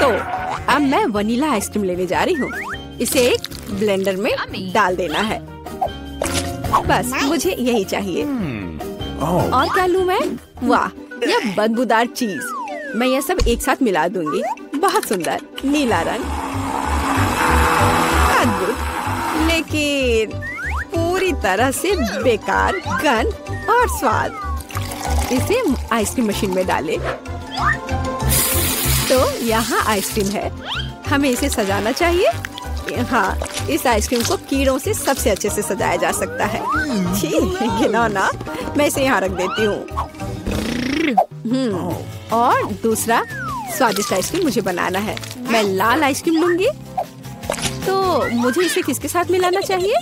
तो अब मैं वनीला आइसक्रीम लेने जा रही हूँ। इसे एक ब्लेंडर में डाल देना है। बस मुझे यही चाहिए। और क्या लूँ मैं? वाह, यह बदबूदार चीज। मैं यह सब एक साथ मिला दूंगी। बहुत सुंदर नीला रंग, अद्भुत, लेकिन पूरी तरह से बेकार गंध और स्वाद। इसे आइसक्रीम मशीन में डालें। तो यहाँ आइसक्रीम है। हमें इसे सजाना चाहिए। हाँ, इस आइसक्रीम को कीड़ों से सबसे अच्छे से सजाया जा सकता है। छी, घिनौना। मैं इसे यहाँ रख देती हूँ। और दूसरा स्वादिष्ट आइसक्रीम मुझे बनाना है। मैं लाल आइसक्रीम लूंगी। तो मुझे इसे किसके साथ मिलाना चाहिए?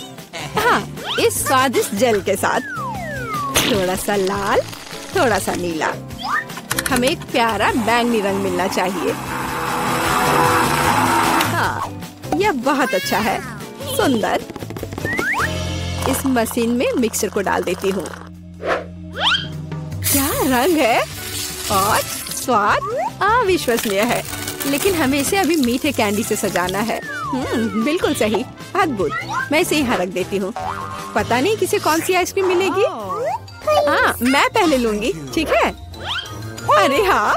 हाँ, इस स्वादिष्ट जेल के साथ। थोड़ा सा लाल, थोड़ा सा नीला। हमें एक प्यारा बैंगनी रंग मिलना चाहिए। हाँ, यह बहुत अच्छा है। सुंदर। इस मशीन में मिक्सर को डाल देती हूँ। क्या रंग है और स्वाद अविश्वसनीय है। लेकिन हमें इसे अभी मीठे कैंडी से सजाना है। बिल्कुल सही, अद्भुत। मैं इसे यहाँ रख देती हूँ। पता नहीं किसे कौन सी आइसक्रीम मिलेगी। हाँ, मैं पहले लूंगी, ठीक है? अरे हाँ,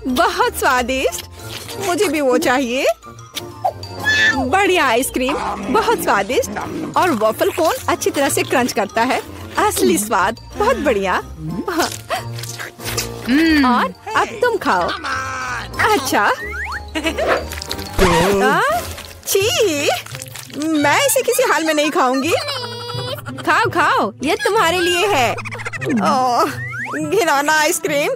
बहुत स्वादिष्ट। मुझे भी वो चाहिए। बढ़िया आइसक्रीम, बहुत स्वादिष्ट। और वॉफल कोन अच्छी तरह से क्रंच करता है। असली स्वाद, बहुत बढ़िया। और अब तुम खाओ। अच्छा। छी, मैं इसे किसी हाल में नहीं खाऊंगी। खाओ खाओ, ये तुम्हारे लिए है। ओह, घिनौना आइसक्रीम।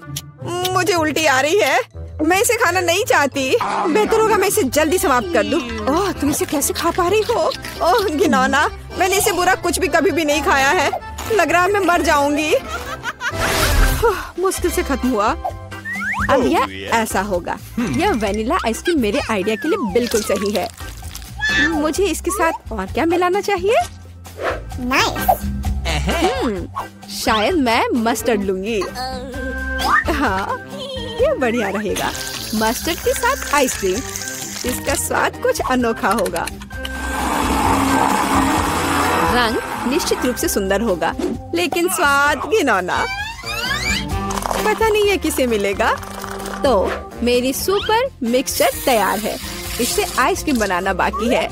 मुझे उल्टी आ रही है। मैं इसे खाना नहीं चाहती। बेहतर होगा मैं इसे जल्दी समाप्त कर दूं। ओह, तुम इसे कैसे खा पा रही हो? ओह घिनौना, मैंने इसे बुरा कुछ भी कभी भी नहीं खाया है। लग रहा है मैं मर जाऊंगी। मुश्किल से खत्म हुआ। अब यह ऐसा होगा। यह वेनिला आइसक्रीम मेरे आइडिया के लिए बिल्कुल सही है। मुझे इसके साथ और क्या मिलाना चाहिए? शायद मैं मस्टर्ड लूंगी। हाँ, ये बढ़िया रहेगा। मस्टर्ड के साथ आइसक्रीम। इसका स्वाद कुछ अनोखा होगा। रंग निश्चित रूप से सुंदर होगा, लेकिन स्वाद घिनौना। पता नहीं है किसे मिलेगा। तो मेरी सुपर मिक्सचर तैयार है। इससे आइसक्रीम बनाना बाकी है।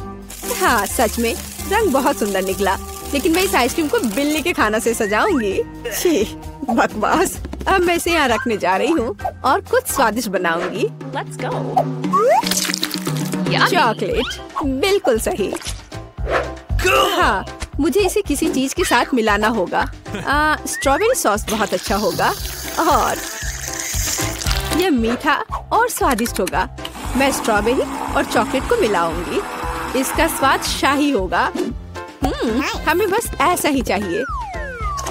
हाँ, सच में रंग बहुत सुंदर निकला, लेकिन मैं इस आइसक्रीम को बिल्ली के खाना से सजाऊंगी। छी, बकवास। अब मैं इसे यहाँ रखने जा रही हूँ और कुछ स्वादिष्ट बनाऊंगी। चॉकलेट, बिल्कुल सही। हाँ, मुझे इसे किसी चीज के साथ मिलाना होगा। स्ट्रॉबेरी सॉस बहुत अच्छा होगा और यह मीठा और स्वादिष्ट होगा। मैं स्ट्रॉबेरी और चॉकलेट को मिलाऊंगी। इसका स्वाद शाही होगा। हमें बस ऐसा ही चाहिए।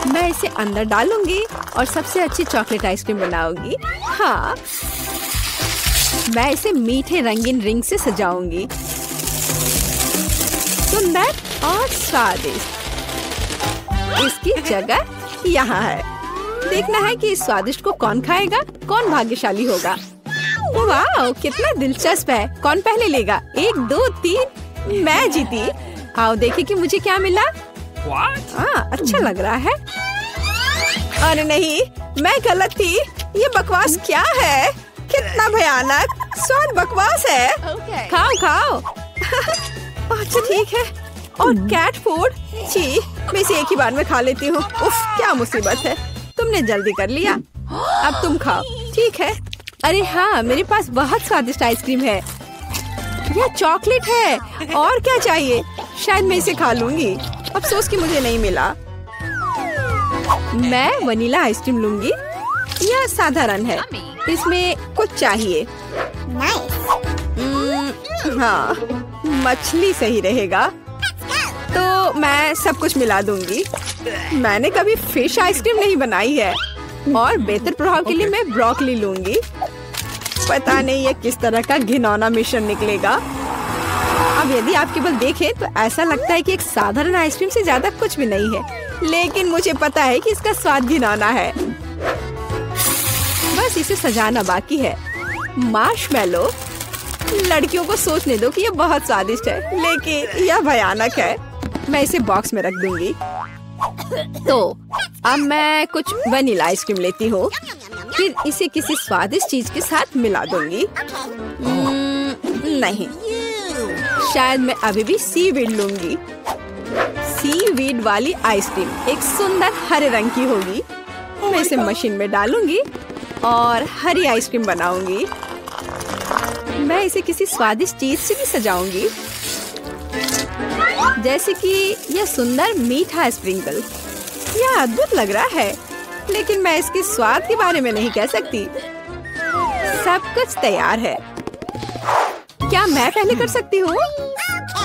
मैं इसे अंदर डालूंगी और सबसे अच्छी चॉकलेट आइसक्रीम बनाऊंगी। हाँ, मैं इसे मीठे रंगीन रिंग से सजाऊंगी। सुंदर और स्वादिष्ट। इसकी जगह यहाँ है। देखना है कि इस स्वादिष्ट को कौन खाएगा, कौन भाग्यशाली होगा। वाह, कितना दिलचस्प है। कौन पहले लेगा? 1, 2, 3। मैं जीती। आओ देखें कि मुझे क्या मिला। अच्छा लग रहा है। अरे नहीं, मैं गलत थी। ये बकवास क्या है? कितना भयानक स्वाद बकवास है। खाओ खाओ। अच्छा ठीक है। और कैट फूड, छी, मैं इसे एक ही बार में खा लेती हूँ। उफ, क्या मुसीबत है। तुमने जल्दी कर लिया। अब तुम खाओ, ठीक है? अरे हाँ, मेरे पास बहुत स्वादिष्ट आइसक्रीम है। यह चॉकलेट है। और क्या चाहिए? शायद मैं इसे खा लूंगी। अफसोस कि मुझे नहीं मिला। मैं वनीला आइसक्रीम लूंगी। यह साधारण है। इसमें कुछ चाहिए। हाँ, मछली सही रहेगा। तो मैं सब कुछ मिला दूंगी। मैंने कभी फिश आइसक्रीम नहीं बनाई है। और बेहतर प्रभाव के लिए मैं ब्रोकली लूंगी। पता नहीं ये किस तरह का घिनौना मिश्रण निकलेगा। अब यदि आप केवल देखें तो ऐसा लगता है कि एक साधारण आइसक्रीम से ज्यादा कुछ भी नहीं है, लेकिन मुझे पता है कि इसका स्वाद घिनौना है। बस इसे सजाना बाकी है। मार्शमेलो। लड़कियों को सोचने दो कि ये बहुत स्वादिष्ट है, लेकिन यह भयानक है। मैं इसे बॉक्स में रख दूंगी। तो अब मैं कुछ वनीला आइसक्रीम लेती हूँ, फिर इसे किसी स्वादिष्ट चीज के साथ मिला दूंगी। नहीं, शायद मैं अभी भी सीवीड लूंगी। सीवीड वाली आइसक्रीम एक सुंदर हरे रंग की होगी। मैं इसे मशीन में डालूंगी और हरी आइसक्रीम बनाऊंगी। मैं इसे किसी स्वादिष्ट चीज से भी सजाऊंगी, जैसे कि यह सुंदर मीठा स्प्रिंकल। यह अद्भुत लग रहा है, लेकिन मैं इसके स्वाद के बारे में नहीं कह सकती। सब कुछ तैयार है। क्या मैं पहले कर सकती हूँ?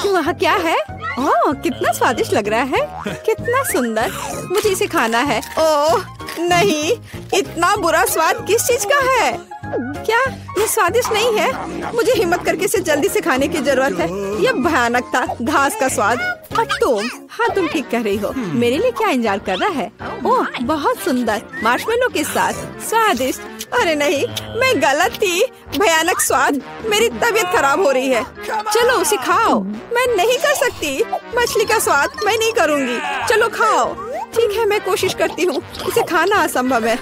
वहाँ क्या है? ओह, कितना स्वादिष्ट लग रहा है। कितना सुंदर। मुझे इसे खाना है। ओह नहीं, इतना बुरा स्वाद किस चीज का है? क्या ये स्वादिष्ट नहीं है? मुझे हिम्मत करके इसे जल्दी से खाने की जरूरत है। यह भयानक था, घास का स्वाद। और तुम? हाँ, तुम ठीक कह रही हो। मेरे लिए क्या इंतजार कर रहा है? ओह, बहुत सुंदर मार्शमेलो के साथ स्वादिष्ट। अरे नहीं, मैं गलत थी। भयानक स्वाद। मेरी तबीयत खराब हो रही है। चलो उसे खाओ। मैं नहीं कर सकती। मछली का स्वाद मैं नहीं करूँगी। चलो खाओ। ठीक है, मैं कोशिश करती हूँ। इसे खाना असंभव है।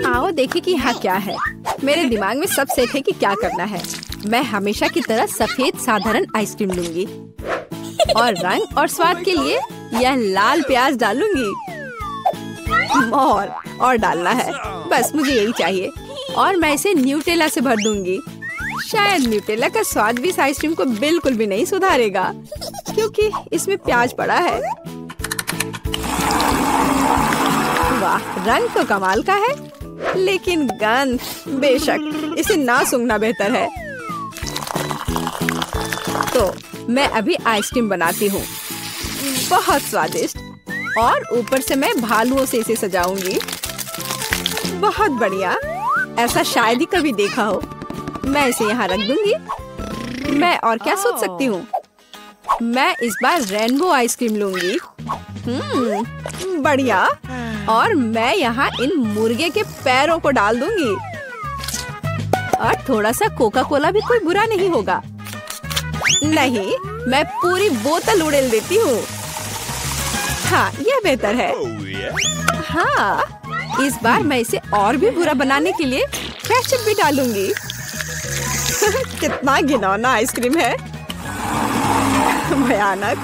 आओ देखें कि यहाँ क्या है। मेरे दिमाग में सब सेट है कि क्या करना है। मैं हमेशा की तरह सफेद साधारण आइसक्रीम लूंगी और रंग और स्वाद के लिए यह लाल प्याज डालूंगी। और डालना है, बस मुझे यही चाहिए। और मैं इसे न्यूटेला से भर दूंगी। शायद न्यूटेला का स्वाद भी इस आइसक्रीम को बिल्कुल भी नहीं सुधारेगा, क्योंकि इसमें प्याज पड़ा है। वाह, रंग तो कमाल का है, लेकिन गंध, बेशक इसे ना सूंघना बेहतर है। तो मैं अभी आइसक्रीम बनाती हूँ, बहुत स्वादिष्ट। और ऊपर से मैं भालुओं से इसे सजाऊंगी। बहुत बढ़िया, ऐसा शायद ही कभी देखा हो। मैं इसे यहाँ रख दूंगी। मैं और क्या सोच सकती हूँ? मैं इस बार रेनबो आइसक्रीम लूंगी। बढ़िया। और मैं यहाँ इन मुर्गे के पैरों को डाल दूंगी। और थोड़ा सा कोका कोला भी कोई बुरा नहीं होगा। नहीं, मैं पूरी बोतल उड़ेल देती हूँ। हाँ, यह बेहतर है। हाँ, इस बार मैं इसे और भी बुरा बनाने के लिए केचप भी डालूंगी। कितना घिनौना आइसक्रीम है। भयानक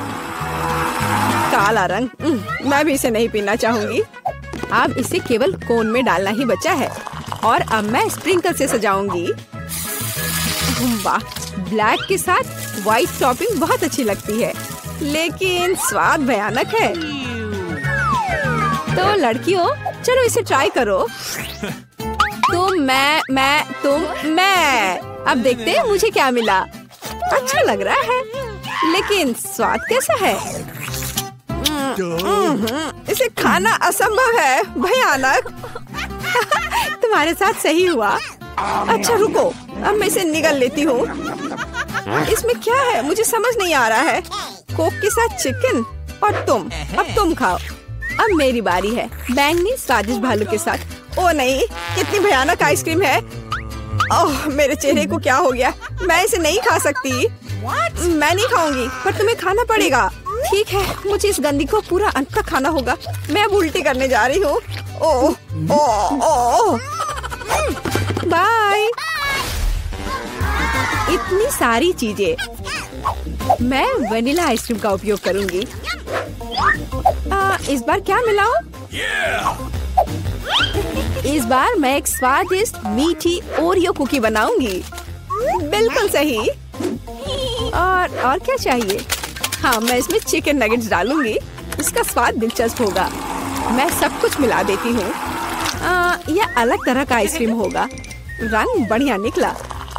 काला रंग। मैं भी इसे नहीं पीना चाहूंगी। अब इसे केवल कोन में डालना ही बचा है। और अब मैं स्प्रिंकल से सजाऊंगी। वाह, ब्लैक के साथ व्हाइट टॉपिंग बहुत अच्छी लगती है, लेकिन स्वाद भयानक है। तो लड़कियों, चलो इसे ट्राई करो। तुम, मैं। अब देखते हैं मुझे क्या मिला। अच्छा लग रहा है, लेकिन स्वाद कैसा है? इसे खाना असंभव है। भयानक। तुम्हारे साथ सही हुआ। अच्छा रुको, अब मैं इसे निगल लेती हूँ। इसमें क्या है मुझे समझ नहीं आ रहा है। कोक के साथ चिकन। और तुम, अब तुम खाओ। अब मेरी बारी है, बैंगनी स्वादिष्ट भालू के साथ। ओ नहीं, कितनी भयानक आइसक्रीम है। ओह, मेरे चेहरे को क्या हो गया? मैं इसे नहीं खा सकती। मैं नहीं खाऊंगी, पर तुम्हें खाना पड़ेगा। ठीक है, मुझे इस गंदी को पूरा अंत तक खाना होगा। मैं अब उल्टी करने जा रही हूँ। ओह ओह ओह, बाय। इतनी सारी चीजें। मैं वनीला आइसक्रीम का उपयोग करूंगी। इस बार क्या मिलाऊं? इस बार मैं एक स्वादिष्ट मीठी ओरियो कुकी बनाऊंगी। बिल्कुल सही। और क्या चाहिए? हाँ, मैं इसमें चिकन नगेट्स डालूंगी। इसका स्वाद दिलचस्प होगा। मैं सब कुछ मिला देती हूँ। यह अलग तरह का आइसक्रीम होगा। रंग बढ़िया निकला,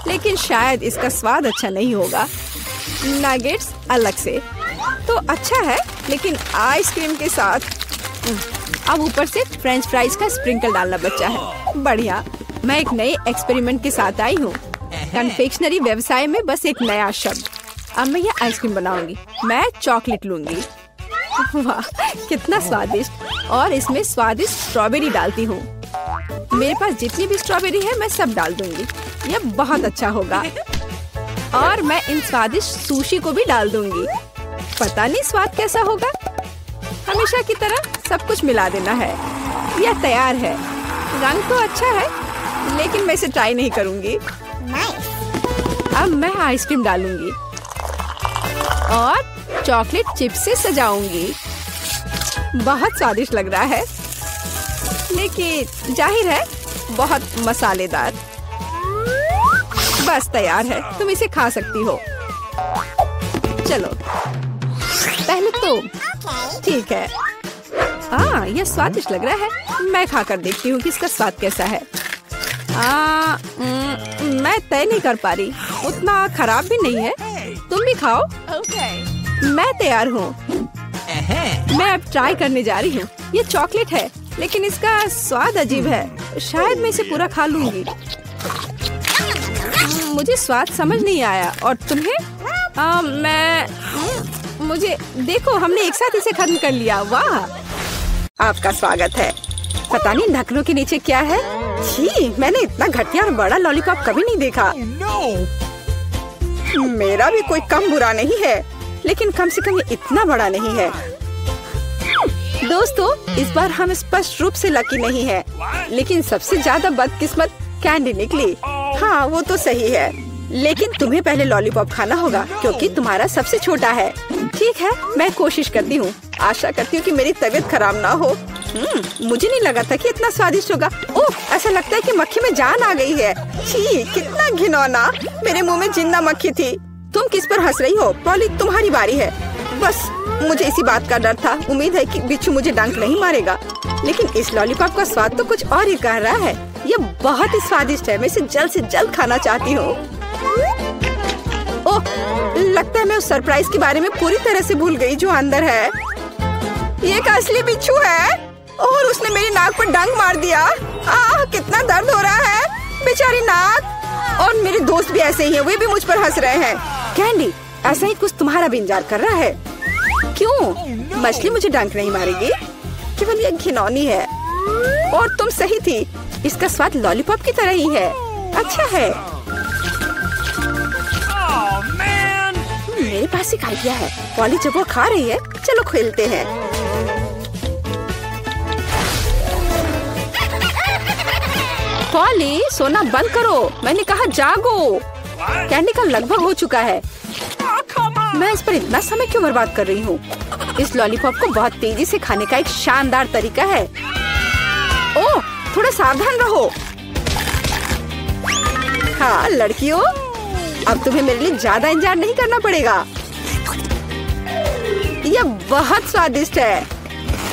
लेकिन शायद इसका स्वाद अच्छा नहीं होगा। नगेट्स अलग से तो अच्छा है, लेकिन आइसक्रीम के साथ अब ऊपर से फ्रेंच फ्राइज का स्प्रिंकल डालना बचा है। बढ़िया। मैं एक नए एक्सपेरिमेंट के साथ आई हूँ। कन्फेक्शनरी व्यवसाय में बस एक नया शब्द। अब मैं ये आइसक्रीम बनाऊंगी। मैं चॉकलेट लूंगी। वाह, कितना स्वादिष्ट। और इसमें स्वादिष्ट स्ट्रॉबेरी डालती हूँ। मेरे पास जितनी भी स्ट्रॉबेरी है मैं सब डाल दूंगी। ये बहुत अच्छा होगा। और मैं इन स्वादिष्ट सुशी को भी डाल दूंगी। पता नहीं स्वाद कैसा होगा। हमेशा की तरह सब कुछ मिला देना है। यह तैयार है। रंग तो अच्छा है, लेकिन मैं इसे ट्राई नहीं करूंगी। अब मैं आइसक्रीम डालूंगी और चॉकलेट चिप से सजाऊंगी। बहुत स्वादिष्ट लग रहा है, लेकिन जाहिर है बहुत मसालेदार। बस तैयार है, तुम इसे खा सकती हो। चलो पहले तुम। ठीक है। यह स्वादिष्ट लग रहा है। मैं खाकर देखती हूँ कि इसका स्वाद कैसा है। मैं तय नहीं कर पा रही। उतना खराब भी नहीं है। तुम भी खाओ। मैं तैयार हूँ। मैं अब ट्राई करने जा रही हूँ। ये चॉकलेट है, लेकिन इसका स्वाद अजीब है। शायद मैं इसे पूरा खा लूंगी। मुझे स्वाद समझ नहीं आया। और तुम्हें? मुझे देखो, हमने एक साथ इसे खत्म कर लिया। वाह, आपका स्वागत है। पता नहीं ढक्कनों के नीचे क्या है। छी, मैंने इतना घटिया और बड़ा लॉलीपॉप कभी नहीं देखा। मेरा भी कोई कम बुरा नहीं है, लेकिन कम से कम ये इतना बड़ा नहीं है। दोस्तों, इस बार हम स्पष्ट रूप से लकी नहीं है, लेकिन सबसे ज्यादा बदकिस्मत कैंडी निकली। हाँ, वो तो सही है, लेकिन तुम्हें पहले लॉलीपॉप खाना होगा क्योंकि तुम्हारा सबसे छोटा है। ठीक है, मैं कोशिश करती हूँ। आशा करती हूँ कि मेरी तबीयत खराब ना हो। मुझे नहीं लगा था कि इतना स्वादिष्ट होगा। ओह, ऐसा लगता है कि मक्खी में जान आ गई है। छी, कितना घिनौना। मेरे मुंह में जिंदा मक्खी थी। तुम किस पर हंस रही हो? पॉली, तुम्हारी बारी है। बस मुझे इसी बात का डर था। उम्मीद है कि बिच्छू मुझे डंक नहीं मारेगा। लेकिन इस लॉलीपॉप का स्वाद तो कुछ और ही कह रहा है। ये बहुत ही स्वादिष्ट है। मैं इसे जल्द से जल्द खाना चाहती हूँ। ओह, लगता है मैं उस सरप्राइज के बारे में पूरी तरह से भूल गई जो अंदर है। ये एक असली बिच्छू है और उसने मेरी नाक पर डंक मार दिया। कितना दर्द हो रहा है, बेचारी नाक। और मेरे दोस्त भी ऐसे ही हैं, वे भी मुझ पर हंस रहे हैं। कैंडी, ऐसा ही कुछ तुम्हारा भी इंतजार कर रहा है। क्यों? मछली मुझे डंक नहीं मारेगी, केवल ये घिनौनी है। और तुम सही थी, इसका स्वाद लॉलीपॉप की तरह ही है। अच्छा है। मेरे पास एक आइडिया है। पॉली जब वो खा रही है, चलो खेलते हैं। पॉली, सोना बंद करो। मैंने कहा जागो। कैंडी का लगभग हो चुका है। मैं इस पर इतना समय क्यों बर्बाद कर रही हूँ? इस लॉलीपॉप को बहुत तेजी से खाने का एक शानदार तरीका है। ओह, थोड़ा सावधान रहो। हाँ लड़कियों, अब तुम्हें मेरे लिए ज्यादा इंतजार नहीं करना पड़ेगा। यह बहुत स्वादिष्ट है,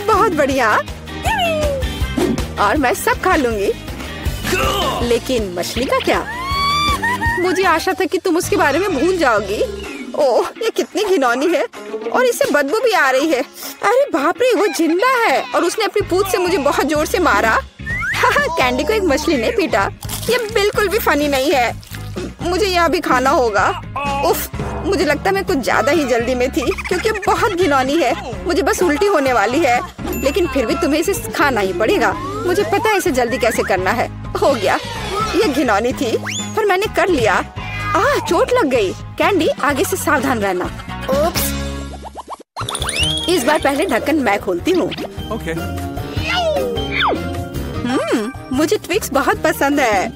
बहुत बढ़िया। और मैं सब खा लूंगी। लेकिन मछली का क्या? मुझे आशा था कि तुम उसके बारे में भूल जाओगी। ओह, ये कितनी घिनौनी है और इससे बदबू भी आ रही है। अरे बाप रे, वो जिंदा है और उसने अपनी पूंछ से मुझे बहुत जोर से मारा। कैंडी को एक मछली ने पीटा। ये बिल्कुल भी फनी नहीं है। मुझे यह भी खाना होगा। उफ, मुझे लगता है मैं कुछ ज्यादा ही जल्दी में थी क्योंकि बहुत घिनौनी है। मुझे बस उल्टी होने वाली है, लेकिन फिर भी तुम्हें इसे खाना ही पड़ेगा। मुझे पता है इसे जल्दी कैसे करना है। हो गया, ये घिनौनी थी पर मैंने कर लिया। चोट लग गई। कैंडी, आगे से सावधान रहना। उप्स। इस बार पहले ढक्कन मैं खोलती हूँ। Okay. मुझे ट्विक्स बहुत पसंद है।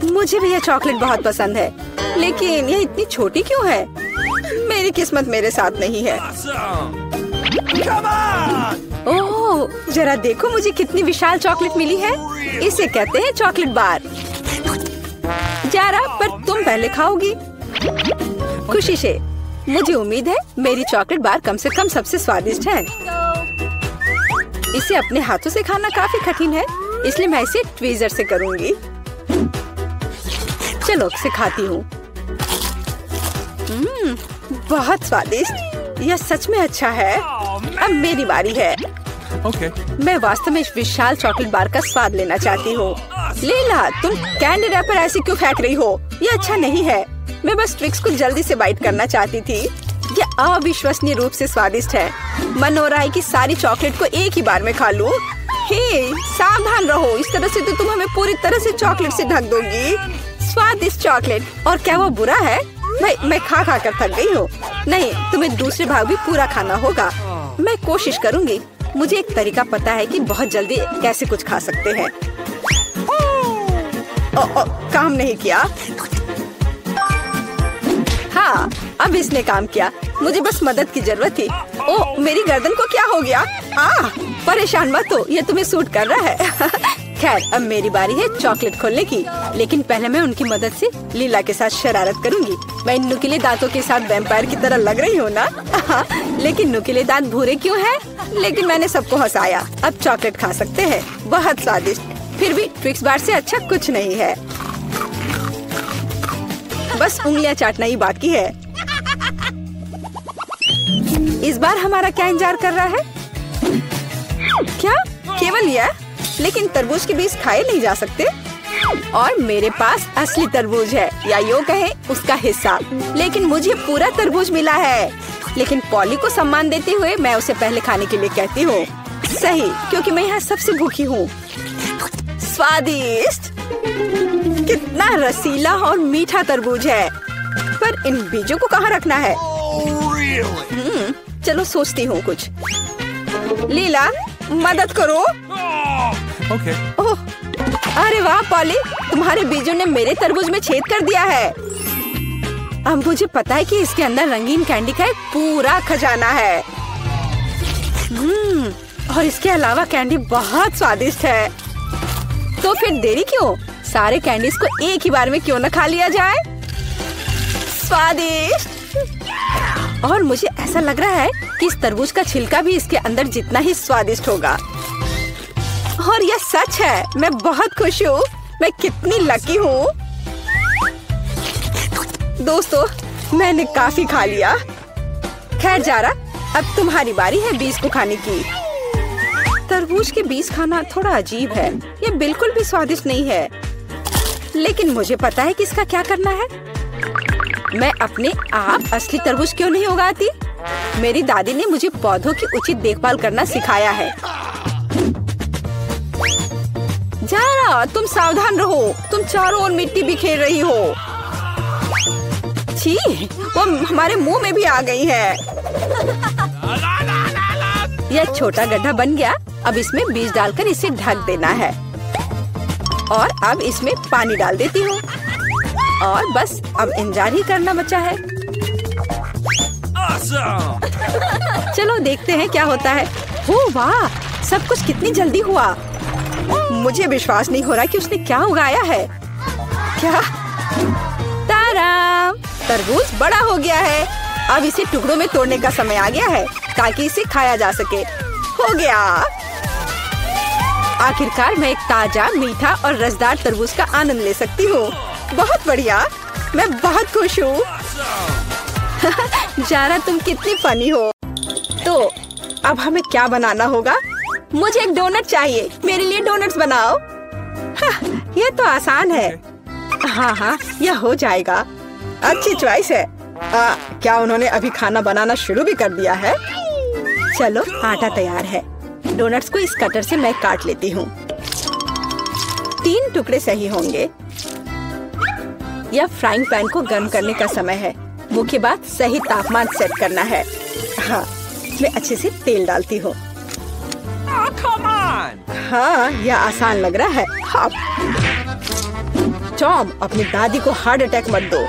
मुझे भी यह चॉकलेट बहुत पसंद है, लेकिन यह इतनी छोटी क्यों है? मेरी किस्मत मेरे साथ नहीं है। Come on! ओह, जरा देखो मुझे कितनी विशाल चॉकलेट मिली है। इसे कहते हैं चॉकलेट बार। जरा, पर तुम पहले खाओगी। खुशी से। मुझे उम्मीद है मेरी चॉकलेट बार कम से कम सबसे स्वादिष्ट है। इसे अपने हाथों से खाना काफी कठिन है, इसलिए मैं इसे ट्वीजर से करूंगी। चलो इसे खाती हूँ। बहुत स्वादिष्ट। यह सच में अच्छा है। अब मेरी बारी है। Okay. मैं वास्तव में इस विशाल चॉकलेट बार का स्वाद लेना चाहती हूँ। लीला, तुम कैंडी रैपर ऐसे क्यों फेंक रही हो? ये अच्छा नहीं है। मैं बस ट्विक्स को जल्दी से बाइट करना चाहती थी। ये अविश्वसनीय रूप से स्वादिष्ट है। मन हो रहा है कि सारी चॉकलेट को एक ही बार में खा लूं। हे, सावधान रहो, इस तरह से तो तुम हमें पूरी तरह से चॉकलेट से ढक दोगी। स्वादिष्ट चॉकलेट, और क्या वो बुरा है? मैं खा खा कर थक गई हूँ। नहीं, तुम्हें दूसरे भाग भी पूरा खाना होगा। मैं कोशिश करूँगी। मुझे एक तरीका पता है कि बहुत जल्दी कैसे कुछ खा सकते हैं। काम नहीं किया। हाँ, अब इसने काम किया। मुझे बस मदद की जरूरत थी। ओह, मेरी गर्दन को क्या हो गया? परेशान मत हो, ये तुम्हें सूट कर रहा है। खैर, अब मेरी बारी है चॉकलेट खोलने की। लेकिन पहले मैं उनकी मदद से लीला के साथ शरारत करूंगी। मैं इन नुकीले दांतों के साथ वैम्पायर की तरह लग रही हूँ ना? लेकिन नुकीले दांत भूरे क्यों हैं? लेकिन मैंने सबको हंसाया। अब चॉकलेट खा सकते हैं, बहुत स्वादिष्ट। फिर भी ट्विक्स बार से अच्छा कुछ नहीं है। बस उंगलियां चाटना ही बाकी है। इस बार हमारा क्या इंतजार कर रहा है? क्या केवल यह? लेकिन तरबूज के बीज खाए नहीं जा सकते। और मेरे पास असली तरबूज है, या यूं कहें उसका हिस्सा। लेकिन मुझे पूरा तरबूज मिला है। लेकिन पॉली को सम्मान देते हुए मैं उसे पहले खाने के लिए कहती हूँ। सही, क्योंकि मैं यहाँ सबसे भूखी हूँ। स्वादिष्ट, कितना रसीला और मीठा तरबूज है। पर इन बीजों को कहाँ रखना है? चलो सोचती हूँ कुछ। लीला, मदद करो। Okay. ओह, अरे वाह पॉली, तुम्हारे बीजों ने मेरे तरबूज में छेद कर दिया है। अब मुझे पता है कि इसके अंदर रंगीन कैंडी का एक पूरा खजाना है। और इसके अलावा कैंडी बहुत स्वादिष्ट है। तो फिर देरी क्यों? सारे कैंडीज को एक ही बार में क्यों न खा लिया जाए? स्वादिष्ट। और मुझे ऐसा लग रहा है कि इस तरबूज का छिलका भी इसके अंदर जितना ही स्वादिष्ट होगा। और यह सच है। मैं बहुत खुश हूँ। मैं कितनी लकी हूँ। दोस्तों, मैंने काफी खा लिया। खैर जारा, अब तुम्हारी बारी है बीज को खाने की। तरबूज के बीज खाना थोड़ा अजीब है। ये बिल्कुल भी स्वादिष्ट नहीं है। लेकिन मुझे पता है कि इसका क्या करना है। मैं अपने आप असली तरबूज क्यों नहीं उगाती? मेरी दादी ने मुझे पौधों की उचित देखभाल करना सिखाया है। जारा, तुम सावधान रहो। तुम चारों ओर मिट्टी बिखेर रही हो। छी, वो हमारे मुंह में भी आ गई है। यह छोटा गड्ढा बन गया। अब इसमें बीज डालकर इसे ढक देना है। और अब इसमें पानी डाल देती हूँ। और बस अब इंतजार ही करना बचा है। Awesome. चलो देखते हैं क्या होता है। ओह वाह, सब कुछ कितनी जल्दी हुआ। मुझे विश्वास नहीं हो रहा कि उसने क्या उगाया है। क्या? ताराम, तरबूज बड़ा हो गया है। अब इसे टुकड़ों में तोड़ने का समय आ गया है ताकि इसे खाया जा सके। हो गया। आखिरकार मैं एक ताजा, मीठा और रसदार तरबूज का आनंद ले सकती हूँ। बहुत बढ़िया, मैं बहुत खुश हूँ। जारा, तुम कितनी फनी हो। तो अब हमें क्या बनाना होगा? मुझे एक डोनट चाहिए। मेरे लिए डोनट्स बनाओ। यह तो आसान है। हाँ, यह हो जाएगा। अच्छी चॉइस है। क्या उन्होंने अभी खाना बनाना शुरू भी कर दिया है? चलो, आटा तैयार है। डोनट्स को इस कटर से मैं काट लेती हूँ। 3 टुकड़े सही होंगे। यह फ्राइंग पैन को गर्म करने का समय है। मुख्य बात सही तापमान सेट करना है। हाँ, मैं अच्छे से तेल डालती हूँ। Come on. हाँ, यह आसान लग रहा है। हाँ। टॉम, अपनी दादी को हार्ट अटैक मत दो।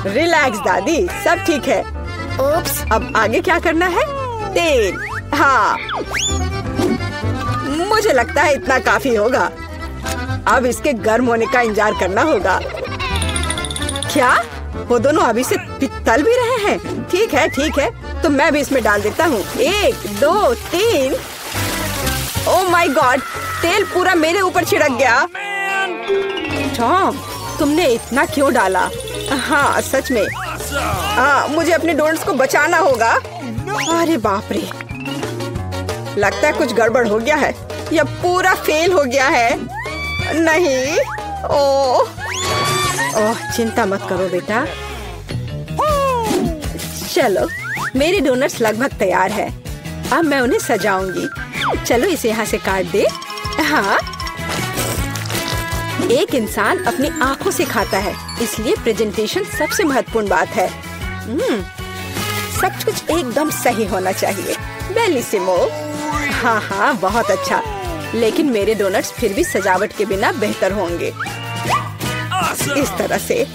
रिलैक्स दादी, सब ठीक है। ओप्स, अब आगे क्या करना है? तेल। हाँ, मुझे लगता है इतना काफी होगा। अब इसके गर्म होने का इंतजार करना होगा। क्या? वो दोनों अभी से तल भी रहे हैं? ठीक है, तो मैं भी इसमें डाल देता हूँ। 1, 2, 3। ओह माय गॉड, तेल पूरा मेरे ऊपर छिड़क गया। टॉम, तुमने इतना क्यों डाला? हाँ, सच में। मुझे अपने डोनट्स को बचाना होगा। अरे बाप रे, लगता है कुछ गड़बड़ हो गया है। यह पूरा फेल हो गया है। नहीं। ओह, चिंता मत करो बेटा। चलो, मेरे डोनट्स लगभग तैयार है। अब मैं उन्हें सजाऊंगी। चलो इसे यहाँ से काट दे। हाँ, एक इंसान अपनी आंखों से खाता है, इसलिए प्रेजेंटेशन सबसे महत्वपूर्ण बात है। सब कुछ एकदम सही होना चाहिए। बेलिसिमो। हाँ हाँ, बहुत अच्छा। लेकिन मेरे डोनट्स फिर भी सजावट के बिना बेहतर होंगे। इस तरह से।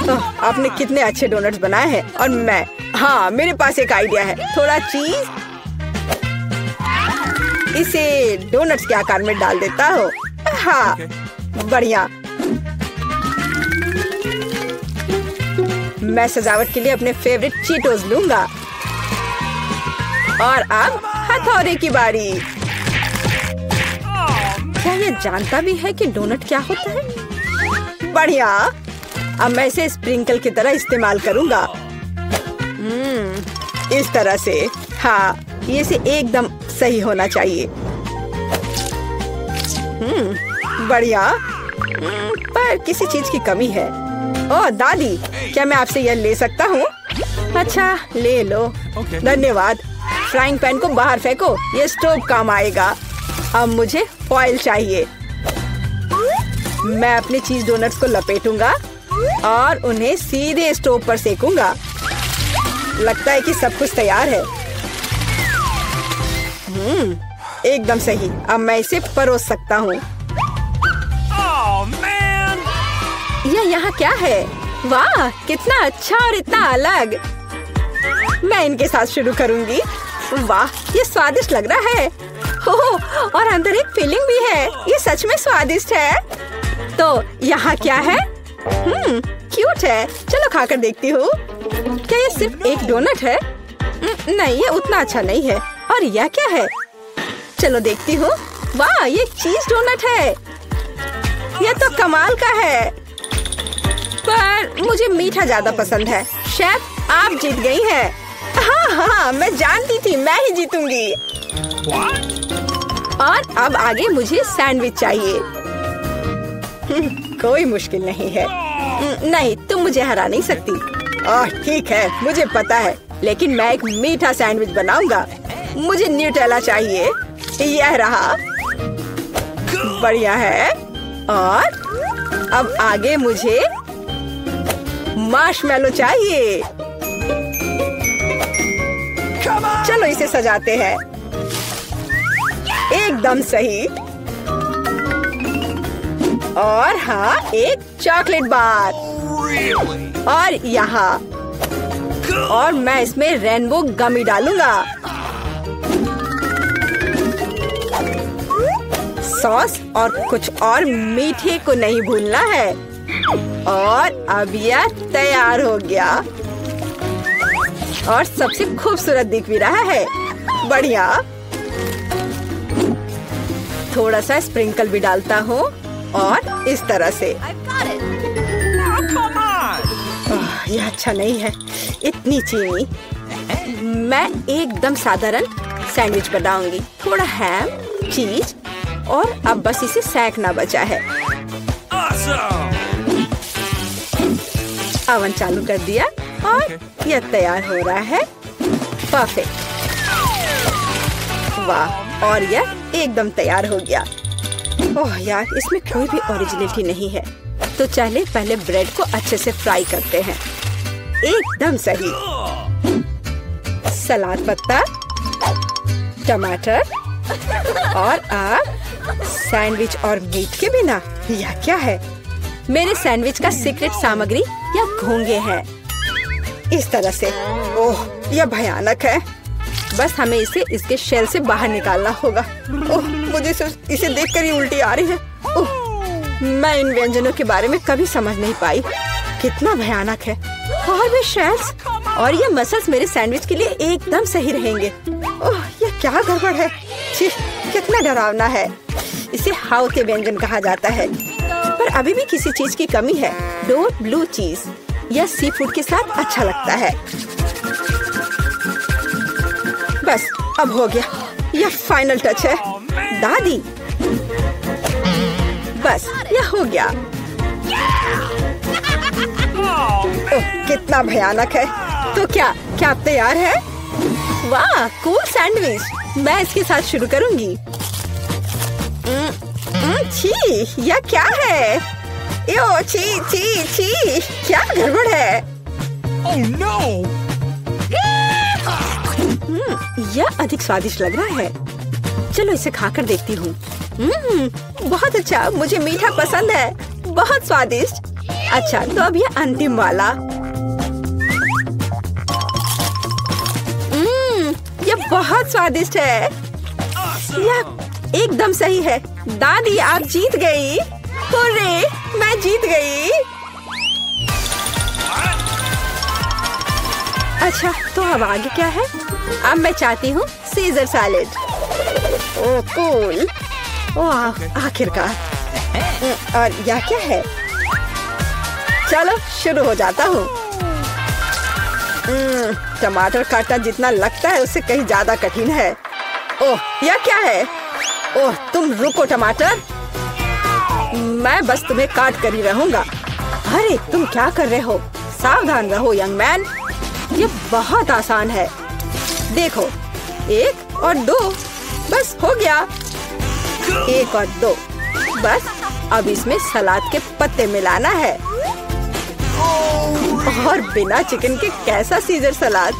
आपने कितने अच्छे डोनट्स बनाए हैं। और मैं, हाँ, मेरे पास एक आइडिया है। थोड़ा चीज इसे डोनट्स के आकार में डाल देता हूँ। हाँ, बढ़िया। मैं सजावट के लिए अपने फेवरेट चीटोस लूंगा। और अब हथौड़े की बारी। क्या ये जानता भी है कि डोनट क्या होता है? बढ़िया। अब मैं इसे स्प्रिंकल की तरह इस्तेमाल करूंगा। इस तरह से। हाँ, ये से एकदम सही होना चाहिए। बढ़िया। पर किसी चीज की कमी है। ओह दादी, क्या मैं आपसे यह ले सकता हूँ? अच्छा, ले लो। धन्यवाद। फ्राइंग पैन को बाहर फेंको, ये स्टोव काम आएगा। अब मुझे फॉइल चाहिए। मैं अपने चीज डोनट्स को लपेटूंगा और उन्हें सीधे स्टोव पर सेकूंगा। लगता है कि सब कुछ तैयार है। एकदम सही। अब मैं इसे परोस सकता हूँ। यह यहाँ क्या है? वाह, कितना अच्छा और इतना अलग। मैं इनके साथ शुरू करूंगी। वाह, ये स्वादिष्ट लग रहा है। ओह, और अंदर एक फिलिंग भी है। ये सच में स्वादिष्ट है। तो यहाँ क्या है? क्यूट है। चलो खाकर देखती हूँ। क्या ये सिर्फ एक डोनट है? नहीं, ये उतना अच्छा नहीं है। और यह क्या है? चलो देखती हूँ। वाह, ये चीज डोनट है। यह तो कमाल का है। पर मुझे मीठा ज्यादा पसंद है। शेफ, आप जीत गई हैं। हाँ हाँ, मैं जानती थी मैं ही जीतूंगी। और अब आगे मुझे सैंडविच चाहिए। कोई मुश्किल नहीं है। नहीं, तुम मुझे हरा नहीं सकती। ओह ठीक है, मुझे पता है। लेकिन मैं एक मीठा सैंडविच बनाऊंगा। मुझे न्यूटेला चाहिए। यह रहा। बढ़िया है। और अब आगे मुझे मार्शमैलो चाहिए। चलो इसे सजाते हैं। एकदम सही। और हाँ, एक चॉकलेट बार। और यहाँ। और मैं इसमें रेनबो गमी डालूंगा। सॉस और कुछ और मीठे को नहीं भूलना है। और अब यह तैयार हो गया। और सबसे खूबसूरत दिख भी रहा है। बढ़िया। थोड़ा सा स्प्रिंकल भी डालता हूँ। और इस तरह से। यह अच्छा नहीं है, इतनी चीनी। मैं एकदम साधारण सैंडविच बनाऊंगी। थोड़ा हैम, चीज और अब बस इसे सेकना बचा है। ओवन चालू कर दिया और यह तैयार हो रहा है। परफेक्ट। वाह, और यह एकदम तैयार हो गया। ओह यार, इसमें कोई भी ओरिजिनलिटी नहीं है। तो चलिए पहले ब्रेड को अच्छे से फ्राई करते हैं। एकदम सही। सलाद पत्ता, टमाटर और सैंडविच और मीट के बिना यह क्या है? मेरे सैंडविच का सीक्रेट सामग्री या घोंगे हैं। इस तरह से। ओह, यह भयानक है। बस हमें इसे इसके शेल से बाहर निकालना होगा। ओह, मुझे इसे देखकर ही उल्टी आ रही है। ओह, मैं इन व्यंजनों के बारे में कभी समझ नहीं पाई। कितना भयानक है। और भी शेल्स और ये मसल्स मेरे सैंडविच के लिए एकदम सही रहेंगे। ओह, ये क्या गड़बड़ है। छी, कितना डरावना है। इसे हाउते व्यंजन कहा जाता है। पर अभी भी किसी चीज की कमी है। डोर ब्लू चीज। यह सी फूड के साथ अच्छा लगता है। बस अब हो गया। यह फाइनल टच है। दादी, बस यह हो गया। ओह, कितना भयानक है। तो क्या आप तैयार है? वाह, कूल सैंडविच। मैं इसके साथ शुरू करूंगी। छी, यह क्या है? यो, छी छी छी, क्या गड़बड़ है? Oh no! यह अधिक स्वादिष्ट लग रहा है। चलो इसे खाकर देखती हूँ। बहुत अच्छा, मुझे मीठा पसंद है, बहुत स्वादिष्ट। अच्छा, तो अब यह अंतिम वाला। यह बहुत स्वादिष्ट है। यह एकदम सही है। दादी, आप जीत गई। हुर्रे, मैं जीत गई। अच्छा, तो अब आगे क्या है? अब मैं चाहती हूँ सीजर सैलेड। ओह कूल। ओह, आखिरकार। और यह क्या है? चलो शुरू हो जाता हूँ। टमाटर काटना जितना लगता है उससे कहीं ज्यादा कठिन है। ओह, यह क्या है? ओह, तुम रुको टमाटर, मैं बस तुम्हें काट कर ही रहूंगा। अरे तुम क्या कर रहे हो? सावधान रहो यंग मैन, ये बहुत आसान है। देखो, 1 और 2, बस हो गया। 1 और 2, बस अब इसमें सलाद के पत्ते मिलाना है। और बिना चिकन के कैसा सीजर सलाद?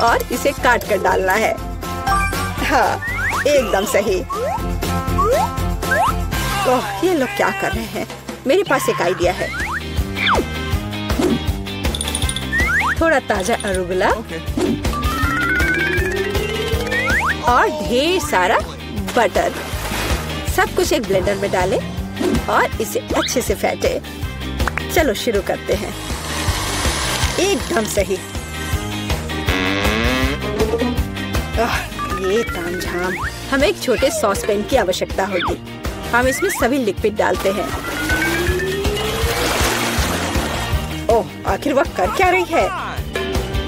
और इसे काट कर डालना है। हाँ, एकदम सही। ओह, ये लोग क्या कर रहे हैं? मेरे पास एक आइडिया है। थोड़ा ताजा अरुगुला और ढेर सारा बटर, सब कुछ एक ब्लेंडर में डालें और इसे अच्छे से फेंटे। चलो शुरू करते हैं। एकदम सही। ये तामझाम। हमें एक छोटे सॉस पैन की आवश्यकता होगी। हम इसमें सभी लिक्विड डालते हैं। ओह, आखिर वह कर क्या रही है?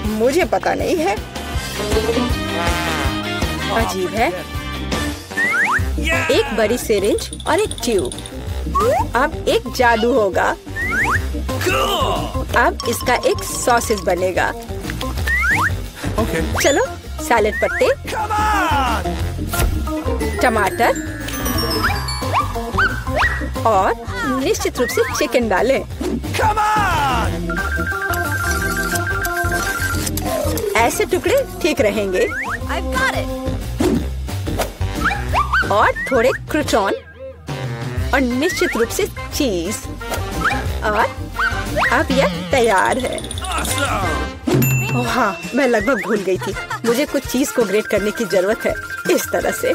मुझे पता नहीं है। अजीब है। एक बड़ी सिरिंज और एक ट्यूब। अब एक जादू होगा। अब इसका एक सॉसेज बनेगा। Okay. चलो, सैलेड पत्ते, टमाटर और निश्चित रूप से चिकन डालें। ऐसे टुकड़े ठीक रहेंगे। और थोड़े क्रूटॉन और निश्चित रूप से चीज। और अब यह तैयार है। ओह हाँ, मैं लगभग भूल गई थी। मुझे कुछ चीज को ग्रेट करने की जरूरत है। इस तरह से।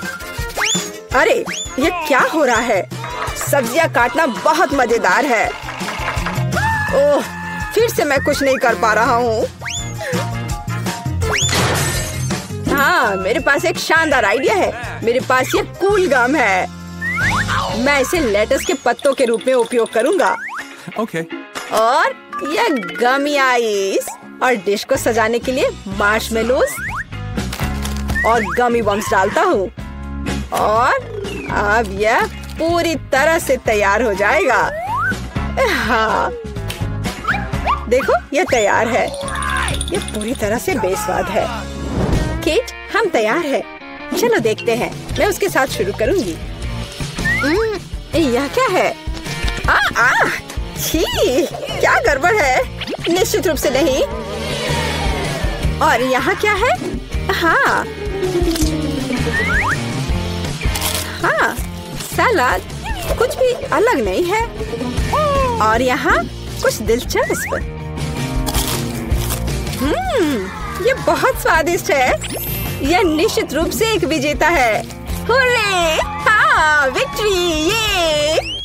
अरे, ये क्या हो रहा है? सब्जियां काटना बहुत मजेदार है। ओह, फिर से मैं कुछ नहीं कर पा रहा हूँ। हाँ, मेरे पास एक शानदार आइडिया है। मेरे पास ये कूल गम है। मैं इसे लेटस के पत्तों के रूप में उपयोग करूंगा। Okay. और यह गमी आइस और डिश को सजाने के लिए मार्शमेलोस और गमी बम्स डालता हूँ। और अब यह पूरी तरह से तैयार हो जाएगा। हाँ, देखो, यह तैयार है। यह पूरी तरह से बेस्वाद है। केट, हम तैयार हैं। चलो देखते हैं। मैं उसके साथ शुरू करूंगी। यह क्या है? छी, क्या गड़बड़ है? निश्चित रूप से नहीं। और यहाँ क्या है? हाँ, सलाद, कुछ भी अलग नहीं है। और यहाँ कुछ दिलचस्प। ये बहुत स्वादिष्ट है। यह निश्चित रूप से एक विजेता है। हुर्रे! हाँ, विक्ट्री! ये